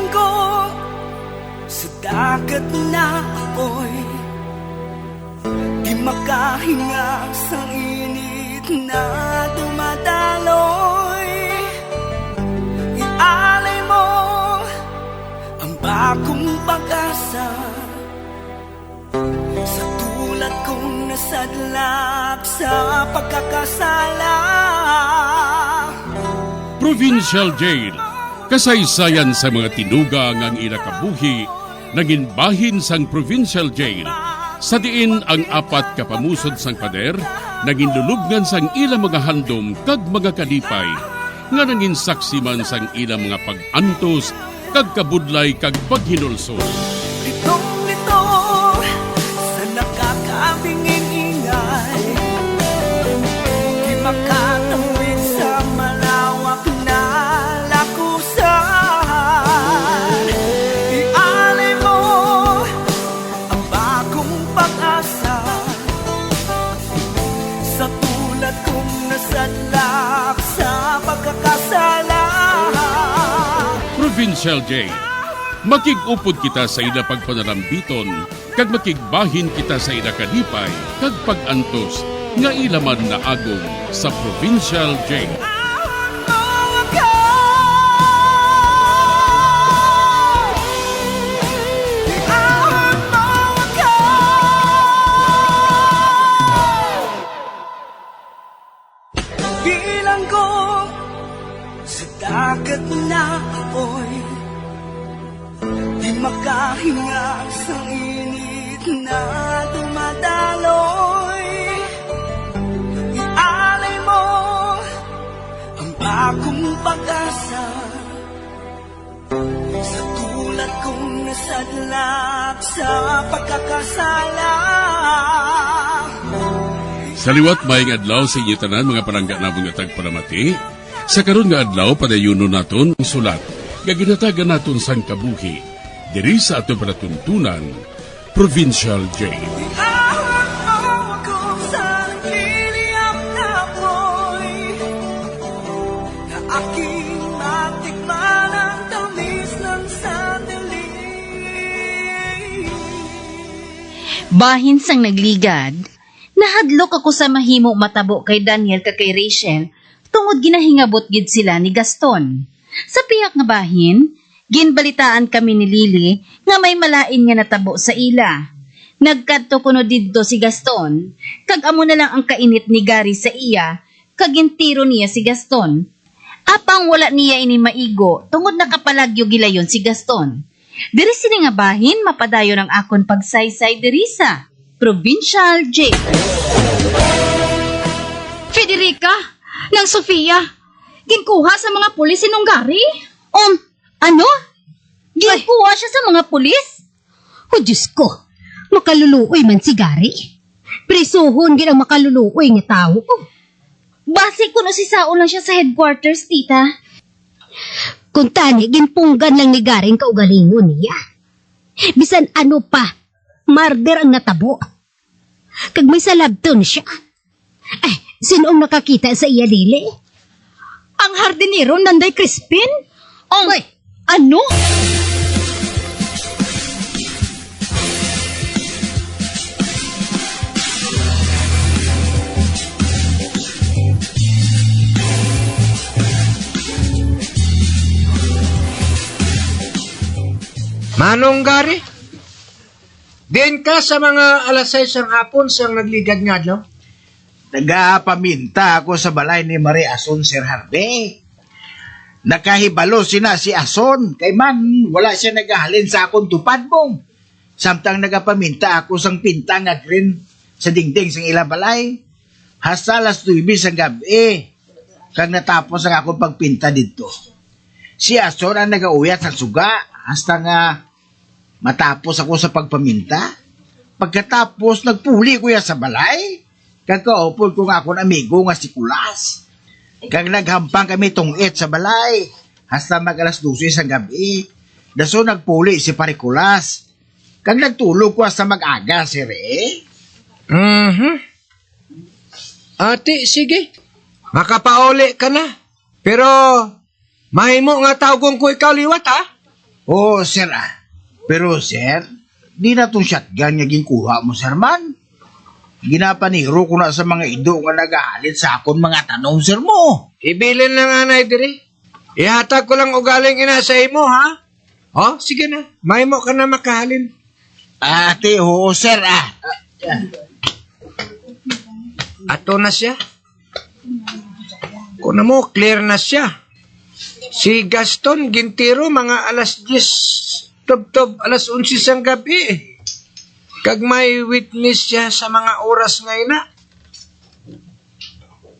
Pigilan ko sa dagat na apoy, di makahinga sa init na dumadaloy. Ialay mo ang bagong pag-asa sa tulad kong nasadlak sa pagkakasala. Provincial Jail, kasaysayan sa mga tinugang ang inakabuhi, naging bahin sang Provincial Jail. Sa diin ang apat kapamusod sang pader, naging lulubngan sang ilang mga handom kag mga kalipay, nga naging saksi man sang ilang mga pag-antos, kag kabudlay kag paghinulsol. Litong-lito sa nakakabingin ingay, di makatawid sa malawak na lakusan. Ialay mo ang bagong pag-asa sa tulad kong nasadlak sa pagkakasala. Provincial Jail, makig-upod kita sa ila pagpanarambiton, kag makigbahin kita sa ila kalipay, kag pag-antos, nga ilaman na agong sa Provincial Jail. Bilang ko sa dagat na apoy, di makahinga sa init na dumadaloy. Ialay mo ang bagong pag-asa sa tulad kong nasadlak sa pagkakasala. Sa liwat maing adlaw sa inyo tanan mga palangga na mga tagpalamati, sa karon nga adlaw padayuno naton ang sulat, nga ginatagan naton sang kabuhi, diri sa ato panatuntunan, Provincial Jail. Ihawak mo ako sa liliyap na apoy, na aking matikman ang tamis ng sandali. Bahin sang nagligad, nahadlok ako sa mahimo matabo kay Daniel kag kay Rachel tungod ginahingabot gid sila ni Gaston. Sa piyak nga bahin, ginbalitaan kami ni Lily nga may malain nga natabo sa ila. Nagkadto kuno didto si Gaston, kag amo na lang ang kainit ni Gary sa iya, kag intiro niya si Gaston. Apang wala niya ini maigo tungod nakapalagyo gilayon si Gaston. Diri sini nga bahin mapadayon ang akon pagsaysay diri sa Provincial Jail. Federica, ng Sofia, ginkuha sa mga pulis sinong Gary? Ano? Ginkuha siya sa mga pulis? O Diyos ko, makaluluoy man si Gary. Prisuhon gid ang makaluluoy nga tao. Base kuno si Sao lang siya sa headquarters, tita. Kung tani, ginpunggan lang ni Gary ang kaugalingon niya. Bisan ano pa, murder ang natabo. Kag may salabton siya. Ay, sinoong nakakita sa iya, Lili? Ang hardinero, Nanday Crispin? Ay, ano? Manong Gary? Diyan ka sa mga alas 6 ng hapon siyang nagligad nga adlaw? Nagapaminta ako sa balay ni Marie Ason, Sir Harvey. Nakahibalo sina si Ason, kay man wala siya nagahalin sa akong tupad mong. Samtang nagapaminta ako sang pinta nga green sa dingding sang ila balay. Hasta alas 9 sang gabi, kag natapos ang akong pagpinta dito. Si Ason ang nagauyat sa suga, hasta nga matapos ako sa pagpaminta. Pagkatapos, nagpuli ko ya sa balay. Kagkaupod ko nga akong amigo nga si Kulas. Kag naghampang kami tungit sa balay. Hasta mag alas 12 sa gabi. Daso nagpuli si Parikulas. Kag nagtulog ko hasta mag-aga si Re. Ate, sige. Makapauli ka na. Pero, mahimo nga tawgon ko ikaw liwat, ha? Oo, sir Pero sir, di na tong shotgun nga ginkuha mo, sir man. Ginapaniro ko na sa mga ido nga nagahalit sa akon mga tanong, sir mo. Ibilin na nga na diri. Ihatag ko lang ugaling ina sa imo, ha? Oh, sige na. May mo ka na makahalin. Ate, oo, sir Ato na siya. Kuna mo, clear na siya. Si Gaston Gintiro, mga alas 10, tob alas 11 sang gabi. Kag may witness siya sa mga oras ngayon na.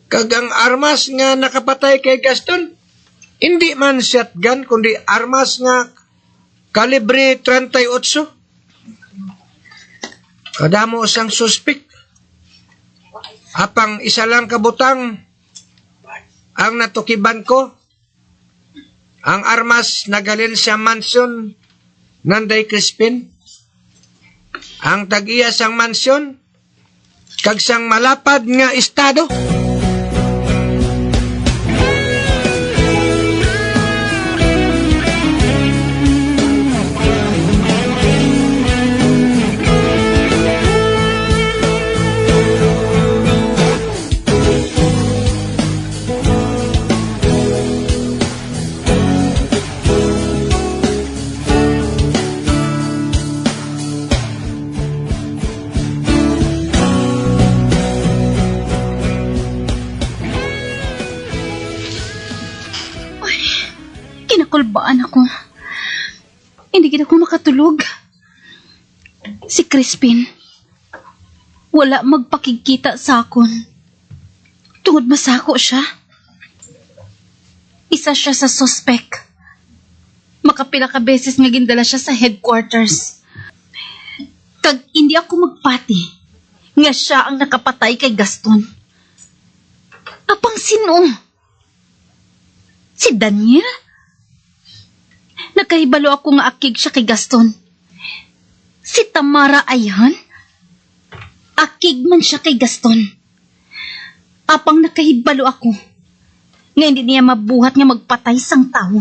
Kag ang armas nga nakapatay kay Gaston, hindi man shotgun, kundi armas nga kalibre 38. Kadamo sang suspect. Apang isa lang kabutang ang natukiban ko. Ang armas nagalin sa mansion Nanday Crispin. Ang tag-iya sang mansion kag sang malapad nga estado. Kinakulbaan ako. Hindi gid ako makatulog. Si Crispin, wala magpakikita sa akon. Tungod masako siya. Isa siya sa suspect. Makapila ka beses nga gindala siya sa headquarters. Kag hindi ako magpati nga siya ang nakapatay kay Gaston. Apang sino? Si Daniel? Nakahibalo ako nga akig siya kay Gaston. Si Tamara ayhan? Akig man siya kay Gaston. Apang nakahibalo ako nga hindi niya mabuhat nga magpatay sang tao.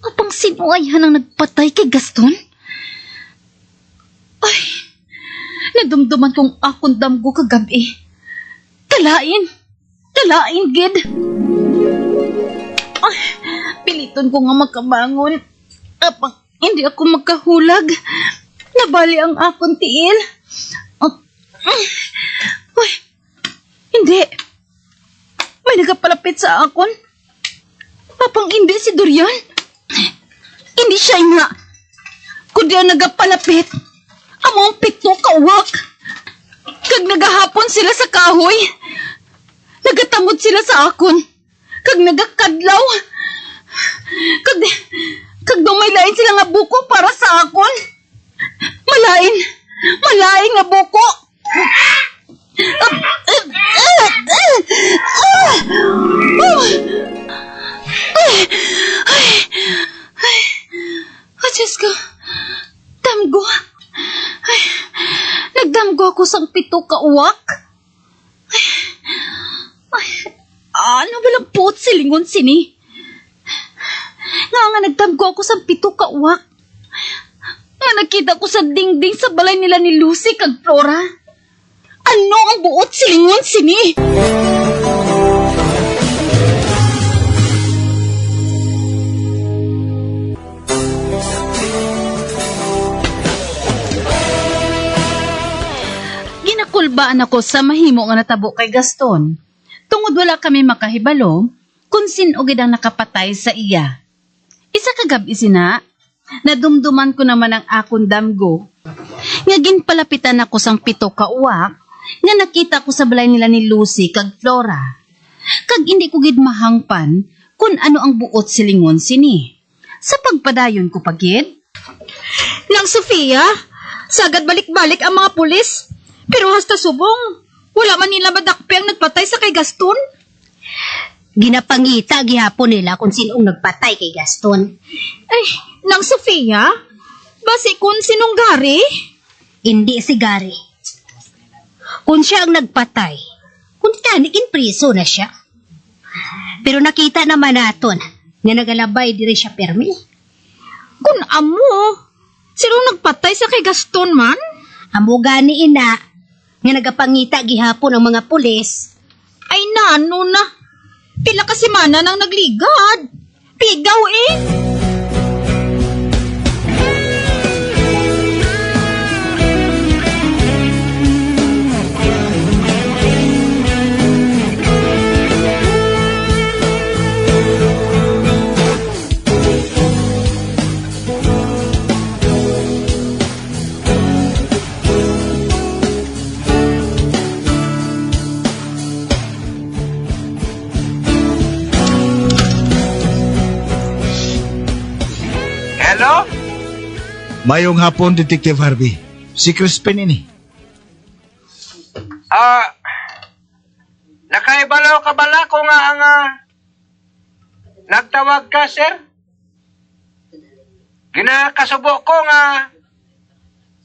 Apang sino ayhan ang nagpatay kay Gaston? Ay, nadumduman kong akong damgo kagabi. Kalain gid. Ay, piliton ko nga makabangon. Apang hindi ako magkahulag. Nabali ang akong tiil. Uy, hindi. May nagapalapit sa akon. Apang hindi si Dorian. Hindi siya nga. Kundi ang nagapalapit. Among pito kawak. Kag nagahapon sila sa kahoy. Nagatamod sila sa akon. Kag nagakadlaw. Kag dumaylain sila nga buko para sa akon. Malain nga buko. Diyos ko. Damgo. Ay, nagdamgo ako sang pito ka uwak. Ay, ano balang puot silingon sini? Nga nagdamgo ako sang pito ka uwak. Nga nakita ko sa dingding sa balay nila ni Lucy kag Flora. Ano ang buot silingon sini? Ginakulbaan ako sa mahimo nga natabo kay Gaston. Tungod wala kami makahibalo kung sino gid ang nakapatay sa iya. Isa ka gabi sina, nadumduman ko naman ang akong damgo. Nga ginpalapitan ako sang pito ka uwak, nga nakita ko sa balay nila ni Lucy kag Flora. Kag hindi ko gid mahangpan kung ano ang buot silingon sini. Sa pagpadayon ko pagid. Nang Sofia, sagad balik-balik ang mga pulis. Pero hasta subong, wala man nila madakpi ang nagpatay sa kay Gaston. Ginapangita gihapon nila kung sinong nagpatay kay Gaston. Ay, nang Sofia? Basi kung sinong Gary? Hindi si Gary. Kung siya ang nagpatay, kung tanikin priso na siya. Pero nakita naman naton nga nagalabay diri siya permi. Kun amo, sino nagpatay sa kay Gaston man? Amo gani ina nga nagapangita gihapon ang mga pulis. Ay nano na. Pila ka semana nang nagligad. Pigaw eh. Hello? Mayong hapon, Detective Harvey. Si Crispin ini. Nakaibalaw ka bala ko nga ang nagtawag ka, sir? Ginakasubo ko nga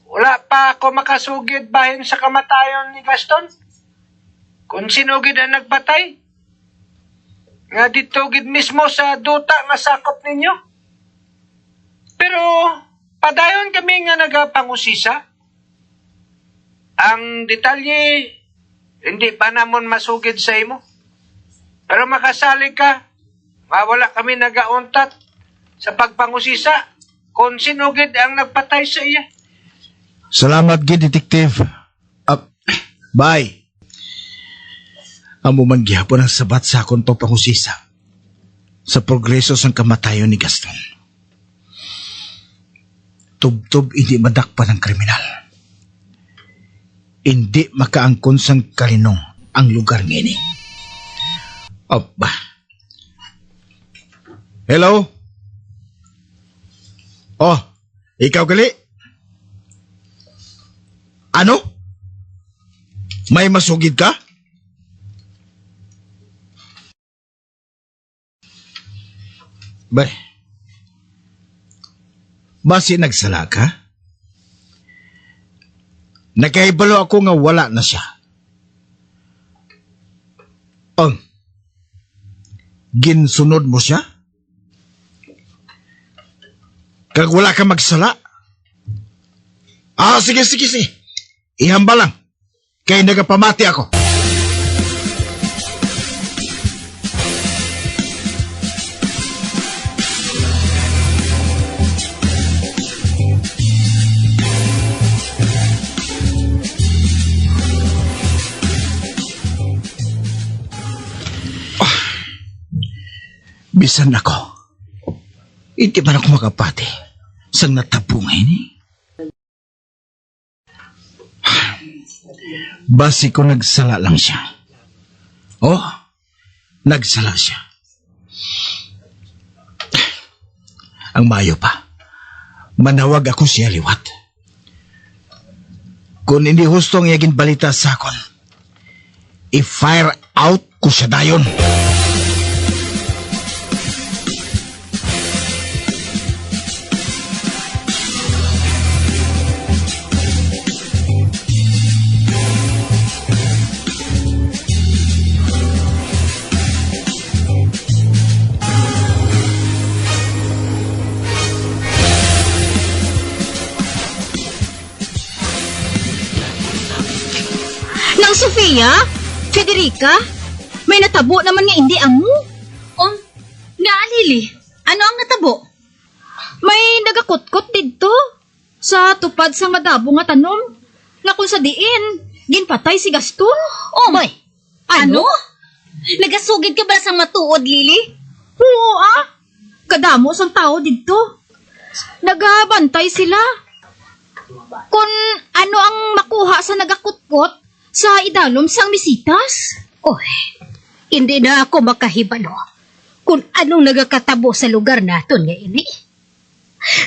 wala pa ako makasugid bahin sa kamatayon ni Gaston. Kung sinugid ang nagpatay, nga dito gid mismo sa duta nga sakop ninyo. Pero padayon kami nga nagapangusisa. Ang detalye hindi pa namon masugid sa imo. Pero makasali ka, mawala kami nagauntat sa pagpangusisa kung sinugid ang nagpatay sa iya. Salamat, gid, Detective. Bye. Amo man gihapon ang sabat sa akong to pangusisa sa progreso sang kamatayon ni Gaston. Tubtob hindi madakpan ng kriminal. Hindi makaangkon sang kalinong ang lugar ngini. Opa. Hello? Oh, ikaw gali? Ano? May masugid ka? Basi nagsala ka? Nakahibalo ako nga wala na siya. Ginsunod mo siya? Kag wala ka magsala? Sige. Ihamba lang. Kaya nagapamati ako. Bisan ako. Hindi man ako makapati. Sang natabungay ni. Basi ko nagsala lang siya. Nagsala siya. Ang mayo pa. Manawag ako siya liwat. Kung hindi hustong yagin balita sa akon, i-fire out ko siya dayon. Sofia? Federica? May natabo naman nga hindi amo. Lili, ano ang natabo? May nagakutkot dito sa tupad sa madabo nga tanom. Nga kung sa diin, ginpatay si Gaston. Boy, ano? Nagasugid ka ba sa matuod, Lili? Oo Kadamo sang tao dito. Nagabantay sila. Kung ano ang makuha sa nagakutkot, sa idalom sang misitas? Hindi na ako makahibalo kung anong nagakatabo sa lugar naton nga ini.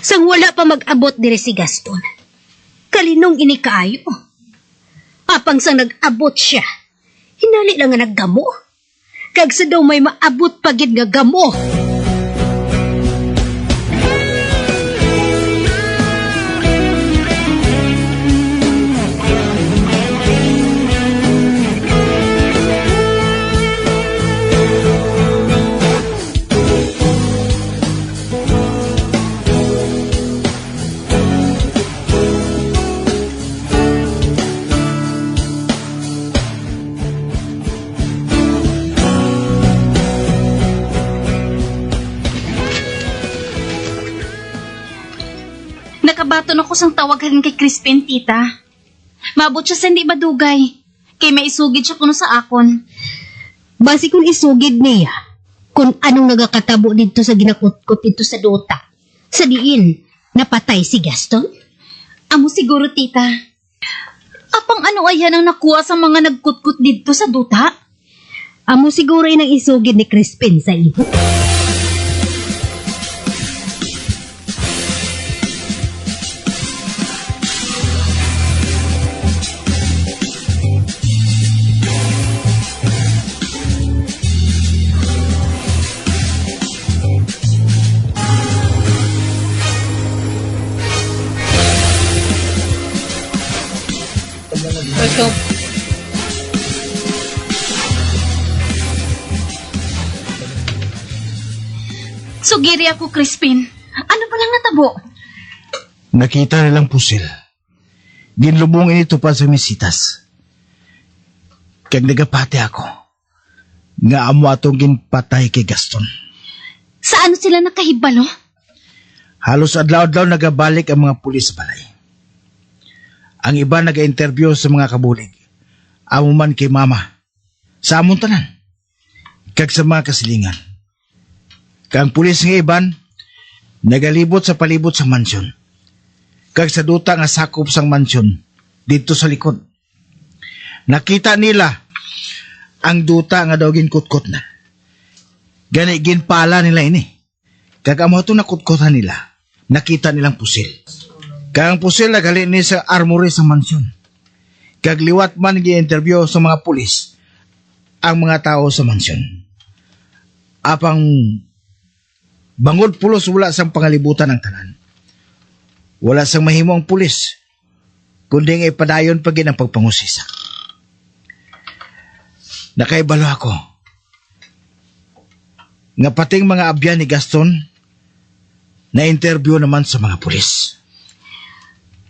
Sang wala pa mag-abot diri si Gaston, kalinong ini kaayo. Apang sang nag-abot siya, hinali lang nga naggamo. Kag sa daw may maabot pagid nga gamo. nakabaton ako sang tawagan kay Crispin, tita. Mabot siya sa hindi madugay. Kay maisugid siya kuno sa akon. Basi kung isugid niya, kung anong nagakatabo dito sa ginakutkot dito sa duta. Sa diin, napatay si Gaston? Amo siguro, tita. Apang ano ayan ang nakuha sa mga nagkutkot dito sa duta? Amo siguro inang isugid ni Crispin sa iyo. Sugiri ako, Crispin. Ano pa lang natabo? Nakita nilang pusil. Ginlubong ito pa sa misitas. Kag nagapati ako. Nga amo atong ginpatay kay Gaston. Saan sila nakahibalo? Halos adlaw-adlaw nagabalik ang mga pulis sa balay. Ang iba naga-interview sa mga kabulig. Amo man kay mama. Sa amon tanan. Kag sa mga kasilingan. Kang pulis nga iban, nagalibot sa palibot sa mansyon. Kag sa duta nga sakop sang mansyon, dito sa likod. Nakita nila ang duta nga daw ginkutkot na. Gani ginpala nila ini. Kag amo ito nakutkotan nila, nakita nilang pusil. Kag ang pusil nagali ni sa armory sa mansyon. Kag liwat man gi-interview sa mga pulis ang mga tao sa mansyon. Apang bangod pulos wala sang pangalibutan ng tanan. Wala sang mahimo ang pulis, kundi nga ipadayon pag ang pagpangusisa. Nakaibalo ako. Nga pating mga abyan ni Gaston, na-interview naman sa mga pulis.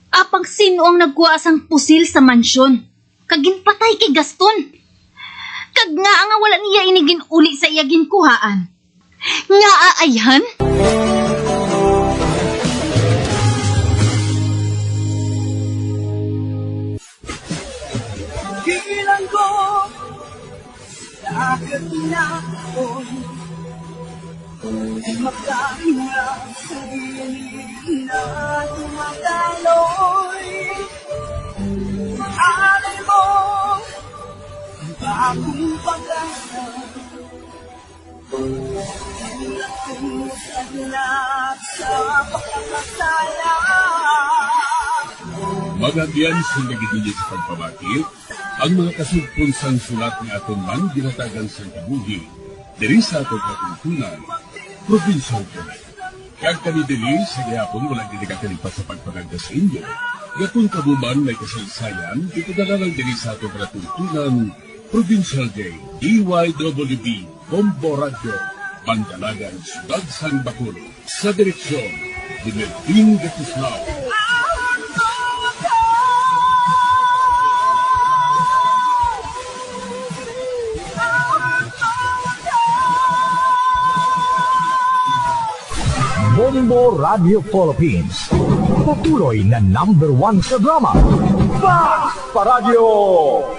Apang sino ang nagkuha sang pusil sa mansyon? Kaginpatay kay Gaston. Kag nga nga wala niya inigin uli sa iya ginkuhaan. Nga aayhan? Bilang ko Dagat na ako'y Magkahinga sa gilid na tumataloy Alay mo ang bagong pag-asa Magagyan sa nagigilit sa pagpabakit, ang mga kasugponsang sulat ni aton man ginatagan sa kabuhi, diri sa atong katuntunan, Provincial Journal. Kag kami dili, sa gihapon walang dinikakalipat sa pagpaganda sa inyo. Gatong kabuman may kasaysayan, ito na lang diri sa atong katuntunan, Provincial Day, DYWB, Bombo Radio, Mandalagan, Sudad San Bacolod, sa direksyon ni Melvin Gatislao. Bombo Radio Philippines. Patuloy na #1 sa drama. Fast Paradio!